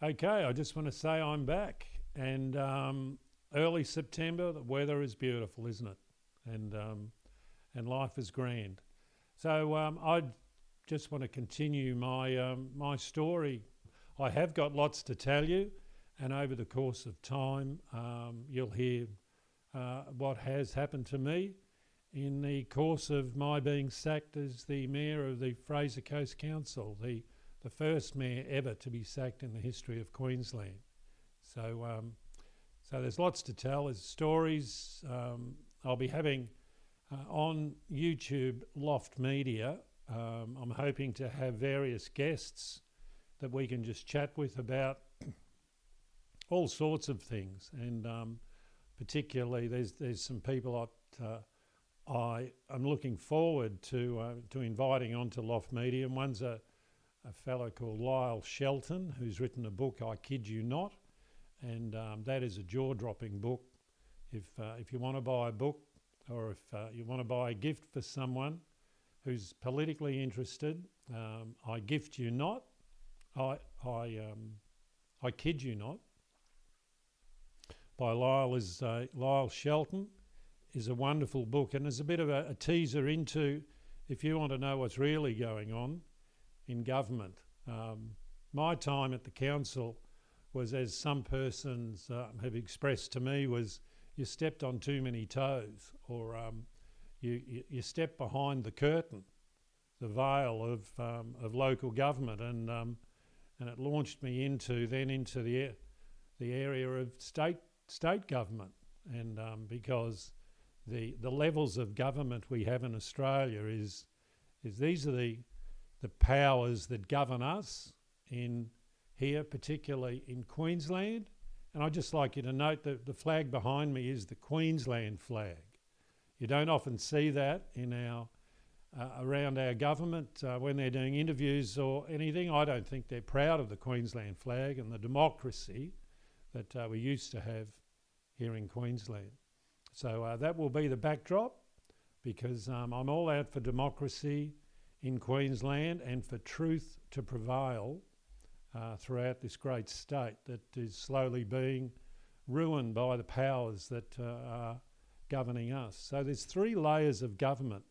Okay, I just want to say I'm back, and early September, the weather is beautiful, isn't it? And life is grand. So I just want to continue my story. I have got lots to tell you, and over the course of time, you'll hear what has happened to me in the course of my being sacked as the mayor of the Fraser Coast Council, the first mayor ever to be sacked in the history of Queensland. So there's lots to tell. There's stories. I'll be having on YouTube Loft Media. I'm hoping to have various guests that we can just chat with about all sorts of things, and particularly there's some people I'm looking forward to inviting onto Loft Media. And one's a fellow called Lyle Shelton, who's written a book, I Kid You Not, and that is a jaw-dropping book. If you want to buy a book, or if you want to buy a gift for someone who's politically interested, I Gift You Not, I Kid You Not, by Lyle Shelton, is a wonderful book, and there's a bit of a teaser into, if you want to know what's really going on in government. My time at the council was, as some persons have expressed to me, was you stepped on too many toes, or you stepped behind the curtain, the veil of local government, and it launched me into the area of state government, and because the levels of government we have in Australia is these are the powers that govern us in here, particularly in Queensland. And I'd just like you to note that the flag behind me is the Queensland flag. You don't often see that in our around our government when they're doing interviews or anything. I don't think they're proud of the Queensland flag and the democracy that we used to have here in Queensland. So that will be the backdrop, because I'm all out for democracy in Queensland and for truth to prevail throughout this great state that is slowly being ruined by the powers that are governing us. So there's three layers of government.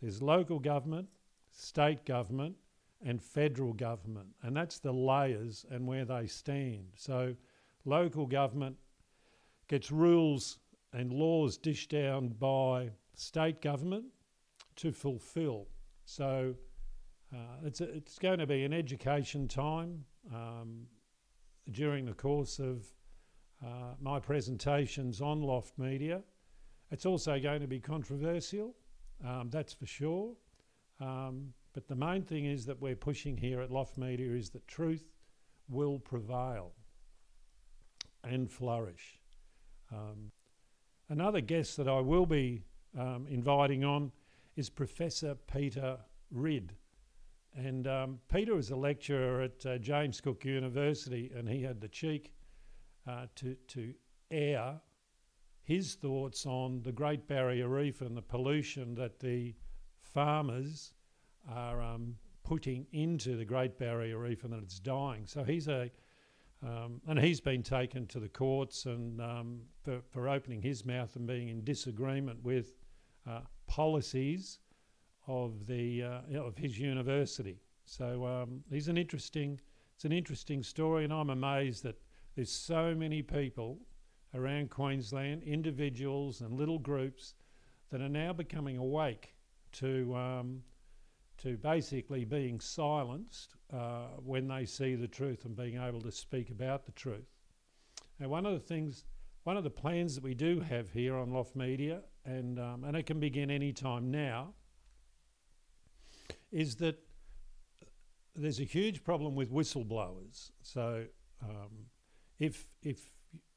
There's local government, state government, and federal government, and that's the layers and where they stand. So local government gets rules and laws dished down by state government to fulfil. So it's going to be an education time during the course of my presentations on Loft Media. It's also going to be controversial, that's for sure. But the main thing is that we're pushing here at Loft Media is that truth will prevail and flourish. Another guest that I will be inviting on is Professor Peter Ridd. And Peter is a lecturer at James Cook University, and he had the cheek to air his thoughts on the Great Barrier Reef and the pollution that the farmers are putting into the Great Barrier Reef, and that it's dying. So he's and he's been taken to the courts and for opening his mouth and being in disagreement with policies of his university. So it's an interesting story, and I'm amazed that there's so many people around Queensland, individuals and little groups, that are now becoming awake to basically being silenced when they see the truth and being able to speak about the truth. Now, one of the plans that we do have here on Loft Media, and it can begin any time now, is that there's a huge problem with whistleblowers. So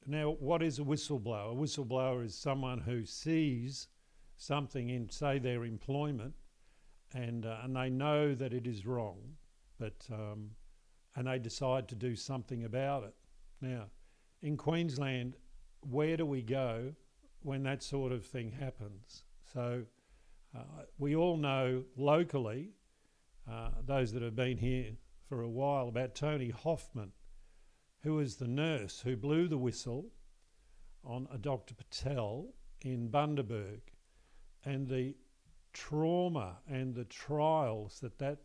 now, what is a whistleblower? A whistleblower is someone who sees something in, say, their employment, and they know that it is wrong, but and they decide to do something about it. Now, in Queensland, where do we go when that sort of thing happens? So we all know locally, those that have been here for a while, about Tony Hoffman, who was the nurse who blew the whistle on a Dr. Patel in Bundaberg, and the trauma and the trials that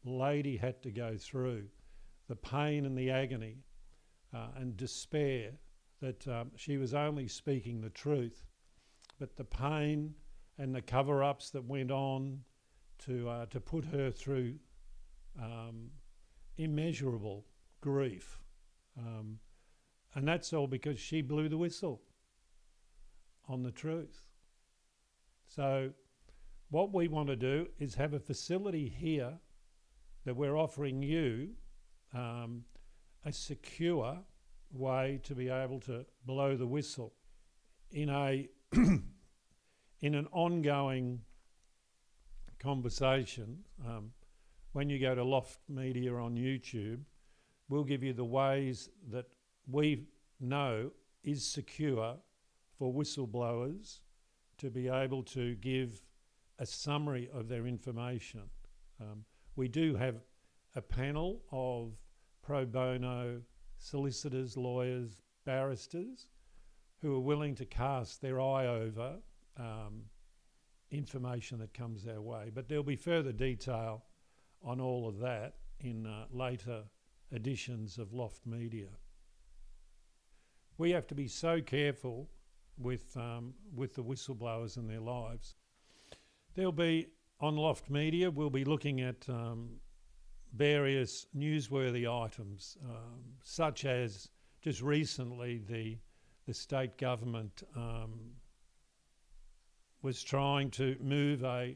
lady had to go through, the pain and the agony and despair, that she was only speaking the truth, but the pain and the cover-ups that went on to put her through immeasurable grief. And that's all because she blew the whistle on the truth. So what we want to do is have a facility here that we're offering you a secure way to be able to blow the whistle in a in an ongoing conversation. When you go to Loft Media on YouTube, we'll give you the ways that we know is secure for whistleblowers to be able to give a summary of their information. We do have a panel of pro bono solicitors, lawyers, barristers who are willing to cast their eye over information that comes their way. But there'll be further detail on all of that in later editions of Loft Media. We have to be so careful with the whistleblowers and their lives. There'll be, on Loft Media, we'll be looking at various newsworthy items, such as just recently the state government was trying to move a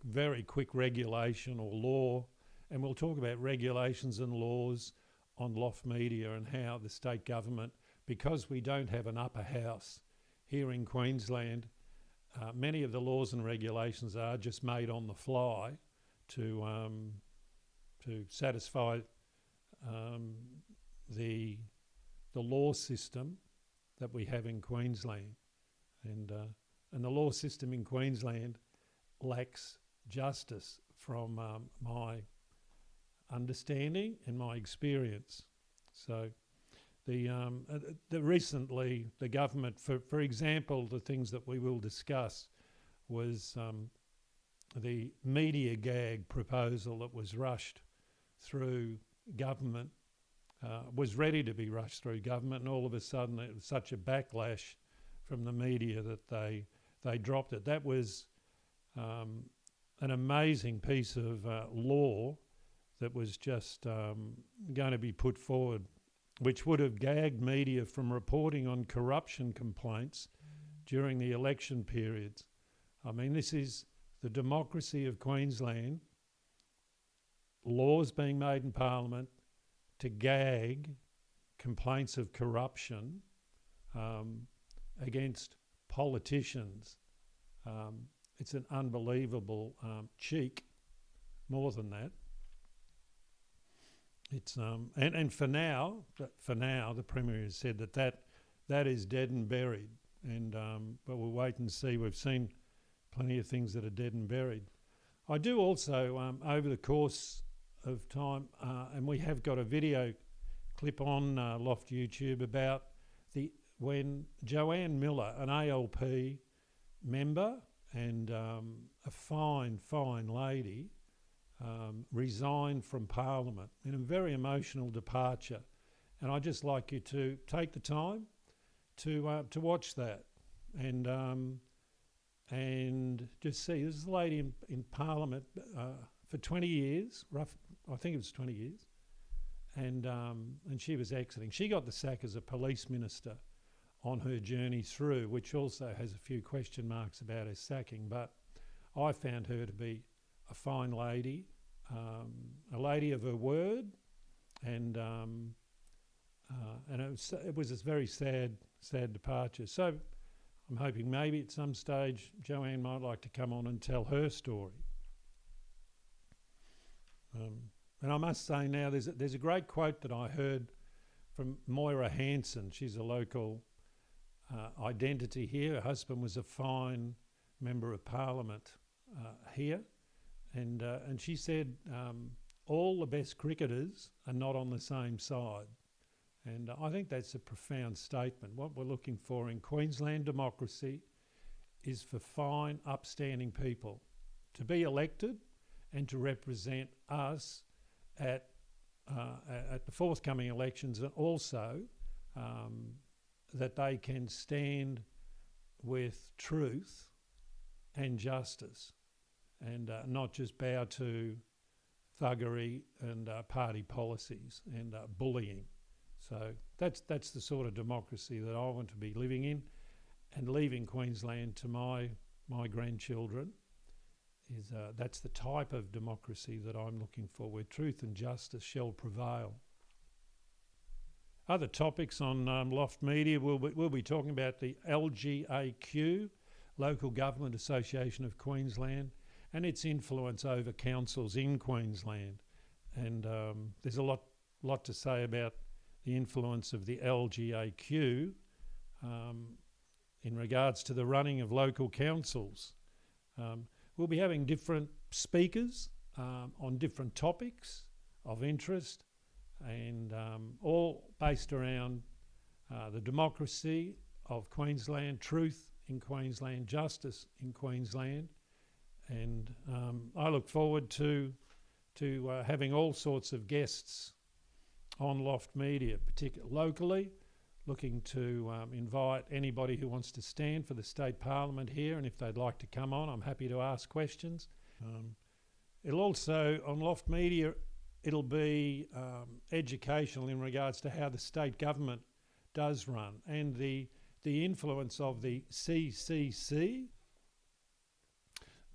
very quick regulation or law, and we'll talk about regulations and laws on Loft Media and how the state government, because we don't have an upper house here in Queensland, many of the laws and regulations are just made on the fly to satisfy the law system that we have in Queensland, and the law system in Queensland lacks justice from my understanding and my experience. So recently the government, for example, the things that we will discuss was the media gag proposal that was rushed through government, was ready to be rushed through government, and all of a sudden it was such a backlash from the media that they dropped it. That was an amazing piece of law that was just going to be put forward, which would have gagged media from reporting on corruption complaints during the election periods. I mean, this is the democracy of Queensland, laws being made in Parliament to gag complaints of corruption against politicians. It's an unbelievable cheek, more than that. It's and for now, the Premier has said that is dead and buried, and but we'll wait and see. We've seen plenty of things that are dead and buried. I do also, over the course of time, and we have got a video clip on Loft YouTube about when Joanne Miller, an ALP member and a fine lady, resigned from Parliament in a very emotional departure. And I'd just like you to take the time to watch that and just see. This is a lady in Parliament for 20 years, I think it was 20 years, and she was exiting. She got the sack as a police minister on her journey through, which also has a few question marks about her sacking, but I found her to be a fine lady, a lady of her word, and it was a very sad departure. So I'm hoping maybe at some stage Joanne might like to come on and tell her story. And I must say now, there's a great quote that I heard from Moira Hanson. She's a local identity here. Her husband was a fine member of Parliament here, and she said all the best cricketers are not on the same side, And I think that's a profound statement. What we're looking for in Queensland democracy is for fine, upstanding people to be elected and to represent us at the forthcoming elections, and also that they can stand with truth and justice, and not just bow to thuggery and party policies and bullying. So that's the sort of democracy that I want to be living in, and leaving Queensland to my grandchildren. That's the type of democracy that I'm looking for, where truth and justice shall prevail. Other topics on Loft Media, we'll be talking about the LGAQ, Local Government Association of Queensland, and its influence over councils in Queensland. And there's a lot to say about the influence of the LGAQ in regards to the running of local councils. We'll be having different speakers on different topics of interest, and all based around the democracy of Queensland, truth in Queensland, justice in Queensland. And I look forward to having all sorts of guests on Loft Media, particularly locally, looking to invite anybody who wants to stand for the state parliament here, and if they'd like to come on, I'm happy to ask questions. It'll also, on Loft Media, it'll be educational in regards to how the state government does run, and the influence of the CCC.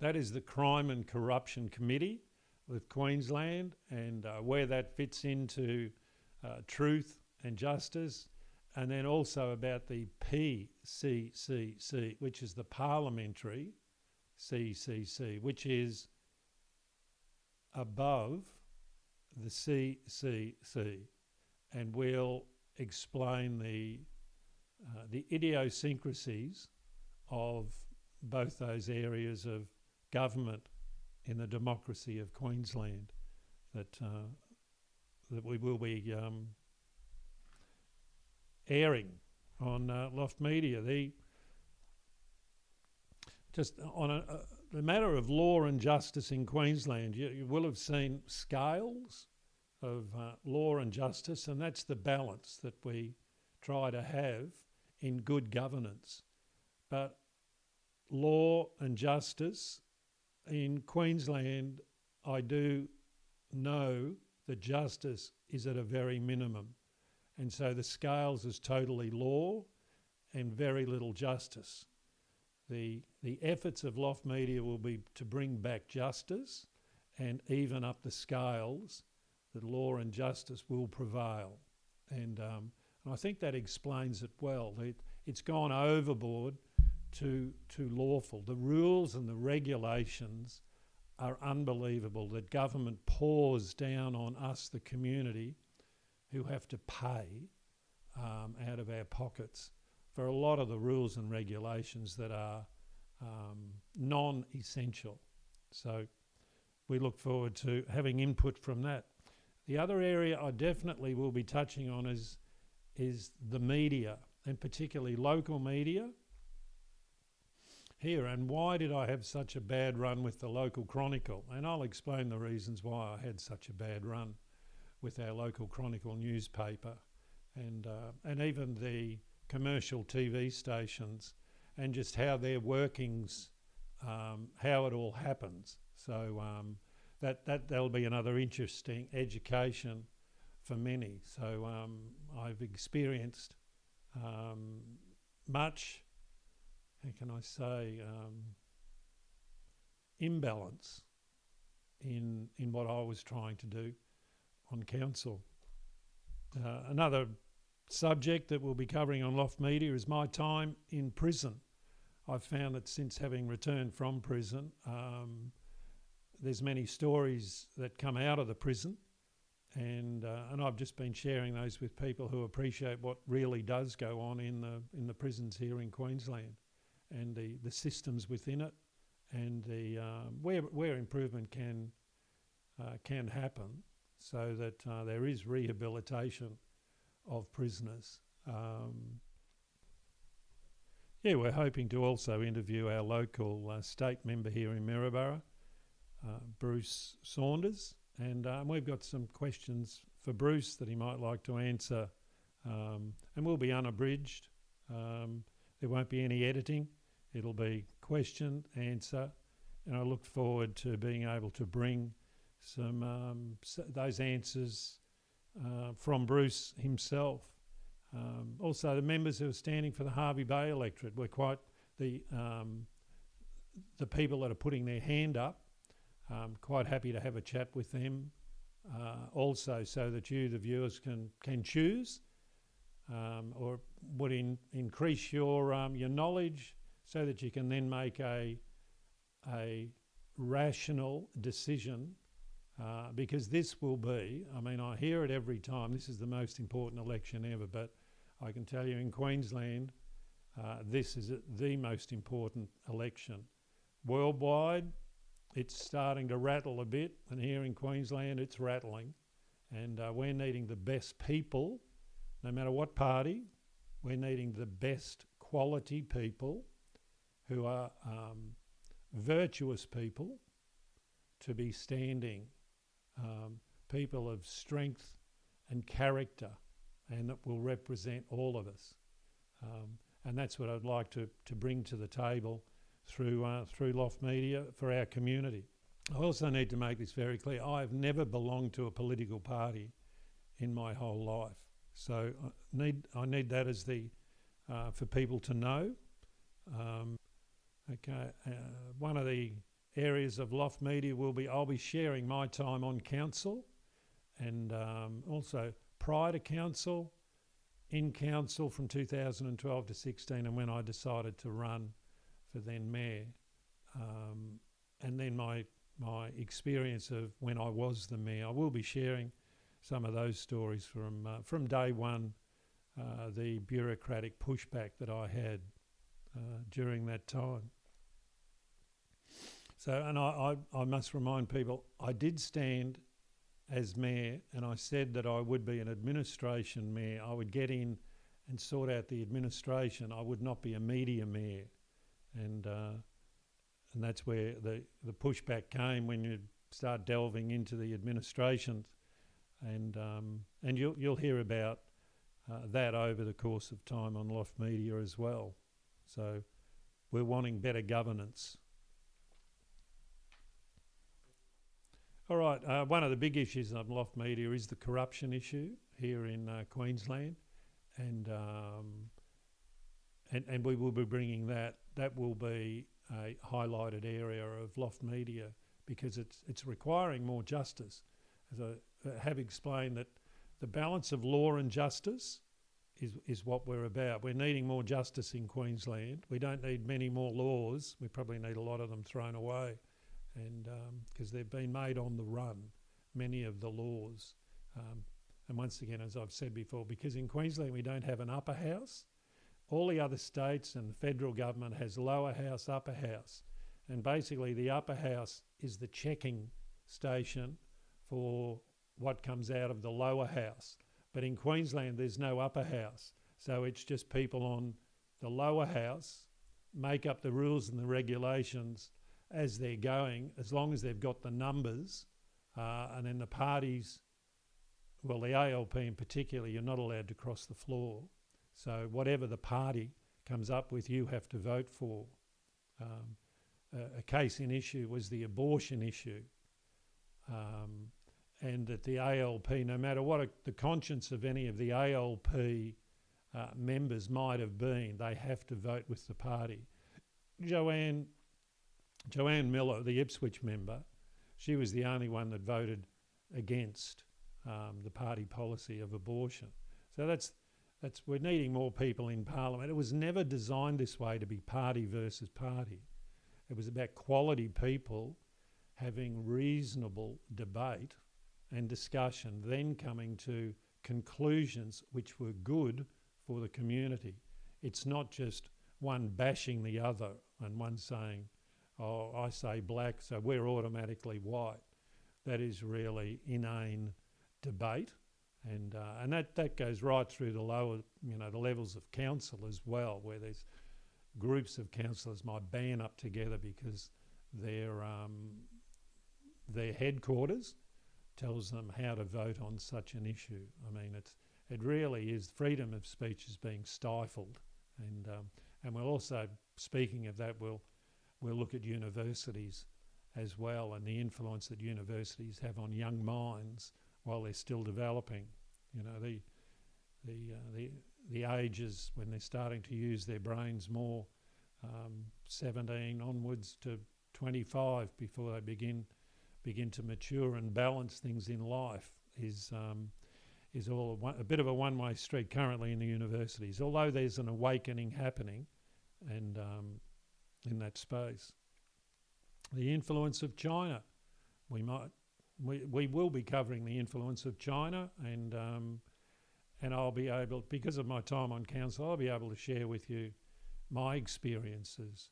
That is the Crime and Corruption Committee with Queensland, and where that fits into truth and justice. And then also about the PCCC, which is the Parliamentary CCC, which is above the CCC. And we'll explain the idiosyncrasies of both those areas of government in the democracy of Queensland that we will be airing on Loft Media. Just on the matter of law and justice in Queensland, you will have seen scales of law and justice, and that's the balance that we try to have in good governance. But law and justice in Queensland, I do know that justice is at a very minimum. And so the scales is totally law and very little justice. The efforts of Loft Media will be to bring back justice and even up the scales, that law and justice will prevail. And I think that explains it well. It's gone overboard to lawful. The rules and the regulations are unbelievable, that government pours down on us, the community, who have to pay out of our pockets for a lot of the rules and regulations that are non-essential. So we look forward to having input from that. The other area I definitely will be touching on is the media, and particularly local media here. And why did I have such a bad run with the Local Chronicle? And I'll explain the reasons why I had such a bad run with our Local Chronicle newspaper, and even the commercial TV stations, and just how their workings, how it all happens. So that'll be another interesting education for many. So I've experienced much, how can I say, imbalance in what I was trying to do on council. Another subject that we'll be covering on Loft Media is my time in prison. I've found that since having returned from prison, there's many stories that come out of the prison, and I've just been sharing those with people who appreciate what really does go on in the prisons here in Queensland, and the systems within it, and the where improvement can happen, so that there is rehabilitation of prisoners. We're hoping to also interview our local state member here in Maryborough, Bruce Saunders, and we've got some questions for Bruce that he might like to answer, and we'll be unabridged. There won't be any editing. It'll be question, answer, and I look forward to being able to bring some those answers from Bruce himself. Also, the members who are standing for the Hervey Bay electorate, we're quite the people that are putting their hand up. Quite happy to have a chat with them, also, so that you, the viewers, can choose, or would increase your knowledge, so that you can then make a rational decision. Because this will be, I hear it every time, this is the most important election ever, but I can tell you in Queensland, this is the most important election. Worldwide, it's starting to rattle a bit, and here in Queensland, it's rattling. And we're needing the best people, no matter what party. We're needing the best quality people who are virtuous people to be standing. People of strength and character, and that will represent all of us. And that's what I'd like to bring to the table through Loft Media for our community. I also need to make this very clear. I have never belonged to a political party in my whole life. So I need that as for people to know. One of the areas of Loft Media I'll be sharing my time on council, and also prior to council, in council from 2012 to 16, and when I decided to run for then mayor, and then my experience of when I was the mayor. I will be sharing some of those stories from day one, the bureaucratic pushback that I had during that time. So, and I must remind people, I did stand as mayor, and I said that I would be an administration mayor. I would get in and sort out the administration. I would not be a media mayor. And that's where the pushback came, when you start delving into the administration. And you'll hear about that over the course of time on Loft Media as well. So we're wanting better governance. All right, one of the big issues on Loft Media is the corruption issue here in Queensland, and we will be bringing that. That will be a highlighted area of Loft Media, because it's requiring more justice. As I have explained, that the balance of law and justice is what we're about. We're needing more justice in Queensland. We don't need many more laws. We probably need a lot of them thrown away. And because they've been made on the run, many of the laws. And once again, as I've said before, because in Queensland we don't have an upper house, all the other states and the federal government has lower house, upper house. And basically the upper house is the checking station for what comes out of the lower house. But in Queensland there's no upper house. So it's just people on the lower house make up the rules and the regulations as they're going, as long as they've got the numbers, and then the parties, well, the ALP in particular, you're not allowed to cross the floor. So whatever the party comes up with, you have to vote for. A case in issue was the abortion issue, and that the ALP, no matter what the conscience of any of the ALP members might have been, they have to vote with the party. Joanne Miller, the Ipswich member, she was the only one that voted against the party policy of abortion. So that's we're needing more people in Parliament. It was never designed this way, to be party versus party. It was about quality people having reasonable debate and discussion, then coming to conclusions which were good for the community. It's not just one bashing the other and one saying, oh, I say black, so we're automatically white. That is really inane debate, And that goes right through the lower, the levels of council as well, where there's groups of councillors might band up together because their headquarters tells them how to vote on such an issue. I mean, it really is, freedom of speech is being stifled, and we'll also, speaking of that, we'll look at universities as well and the influence that universities have on young minds while they're still developing. The ages when they're starting to use their brains more, 17 onwards to 25 before they begin to mature and balance things in life is all a bit of a one-way street currently in the universities, although there's an awakening happening and in that space. The influence of China. We will be covering the influence of China, and I'll be able, because of my time on council, I'll be able to share with you my experiences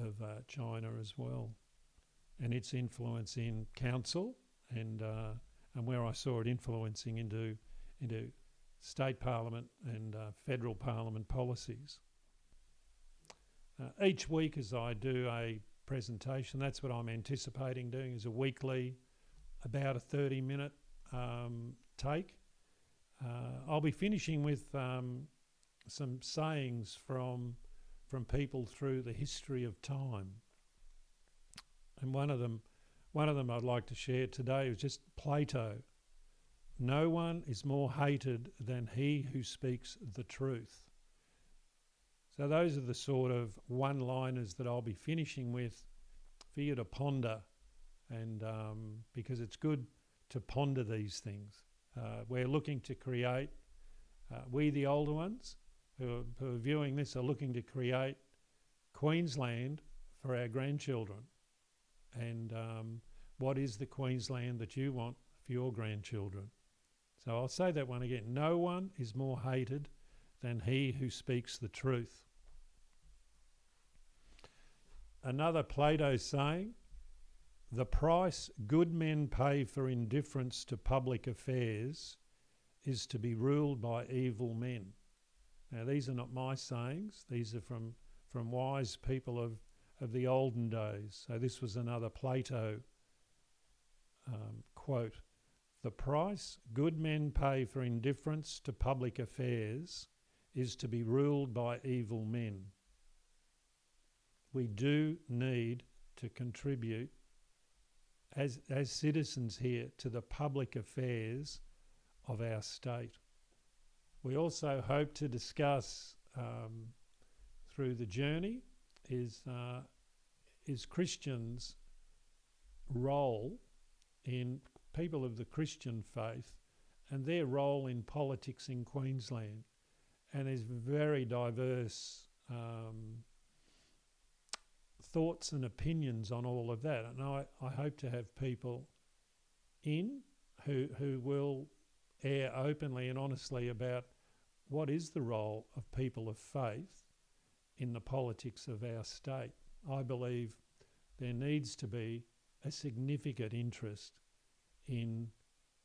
of China as well, and its influence in council, and where I saw it influencing into state parliament and federal parliament policies. Each week, as I do a presentation, that's what I'm anticipating doing, is a weekly, about a 30-minute take. I'll be finishing with some sayings from people through the history of time, and one of them I'd like to share today is just Plato. No one is more hated than he who speaks the truth. So those are the sort of one-liners that I'll be finishing with for you to ponder, and because it's good to ponder these things. We're looking to create, we the older ones who are viewing this are looking to create Queensland for our grandchildren. And what is the Queensland that you want for your grandchildren? So I'll say that one again. No one is more hated than he who speaks the truth. Another Plato saying, the price good men pay for indifference to public affairs is to be ruled by evil men. Now these are not my sayings, these are from wise people of the olden days. So this was another Plato quote. The price good men pay for indifference to public affairs is to be ruled by evil men. We do need to contribute as citizens here to the public affairs of our state. We also hope to discuss through the journey is Christians' role in people of the Christian faith and their role in politics in Queensland. And there's very diverse thoughts and opinions on all of that. And I hope to have people in who will air openly and honestly about what is the role of people of faith in the politics of our state. I believe there needs to be a significant interest in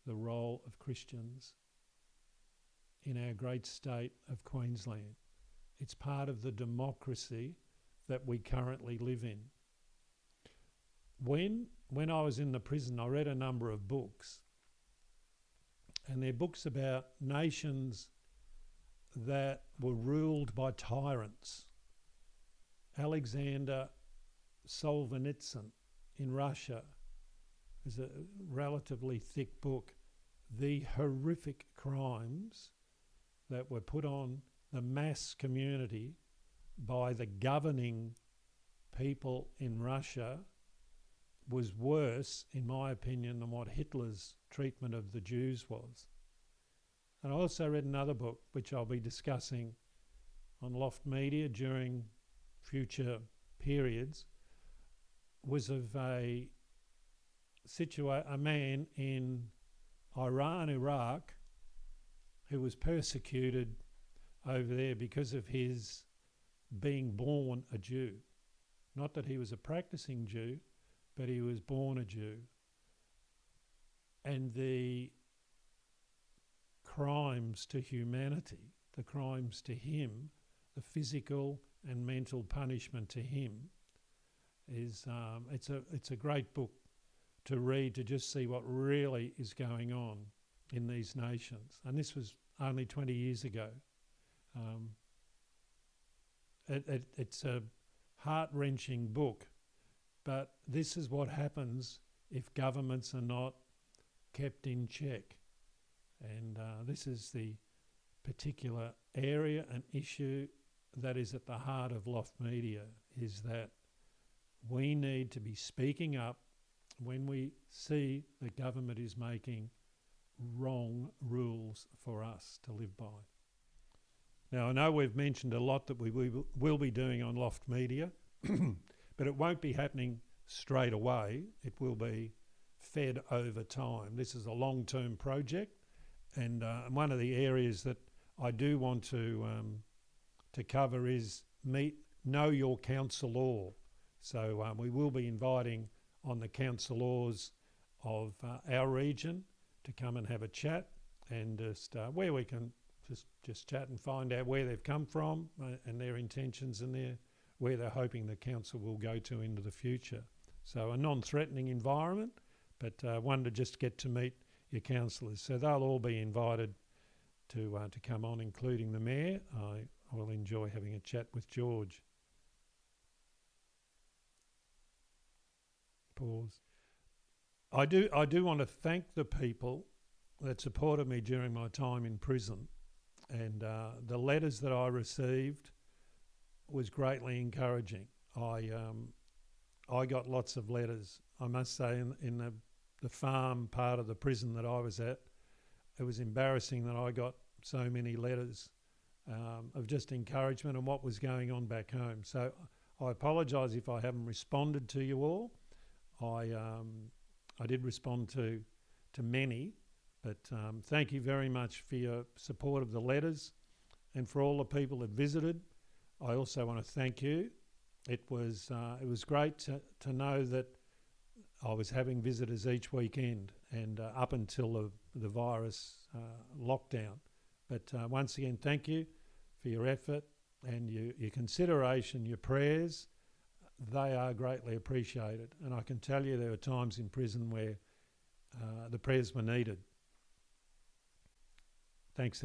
the role of Christians in our great state of Queensland. It's part of the democracy that we currently live in. When I was in the prison, I read a number of books, and they're books about nations that were ruled by tyrants. Alexander Solzhenitsyn in Russia is a relatively thick book. The horrific crimes that were put on the mass community by the governing people in Russia was worse, in my opinion, than what Hitler's treatment of the Jews was. And I also read another book, which I'll be discussing on Loft Media during future periods, was of a man in Iran, Iraq, who was persecuted over there because of his being born a Jew. Not that he was a practicing Jew, but he was born a Jew. And the crimes to humanity, the crimes to him, the physical and mental punishment to him, is it's a great book to read, to just see what really is going on in these nations. And this was only 20 years ago. It's a heart-wrenching book, but this is what happens if governments are not kept in check. And this is the particular area and issue that is at the heart of Loft Media, is that we need to be speaking up when we see the government is making wrong rules for us to live by. Now, I know we've mentioned a lot that we will be doing on Loft Media, but it won't be happening straight away. It will be fed over time. This is a long-term project, and one of the areas that I do want to cover is know your councillor. So we will be inviting on the councillors of our region to come and have a chat, and just where we can just chat and find out where they've come from and their intentions and where they're hoping the council will go to into the future. So a non-threatening environment, but one to just get to meet your councillors. So they'll all be invited to come on, including the mayor. I will enjoy having a chat with George. Pause. I do want to thank the people that supported me during my time in prison, and the letters that I received was greatly encouraging. I got lots of letters. I must say, in the farm part of the prison that I was at, it was embarrassing that I got so many letters of just encouragement and what was going on back home. So I apologise if I haven't responded to you all. I did respond to many, but thank you very much for your support of the letters, and for all the people that visited. I also want to thank you. It was great to know that I was having visitors each weekend, and up until the virus lockdown. But once again, thank you for your effort and your consideration, your prayers. They are greatly appreciated. And I can tell you there were times in prison where the prayers were needed. Thanks.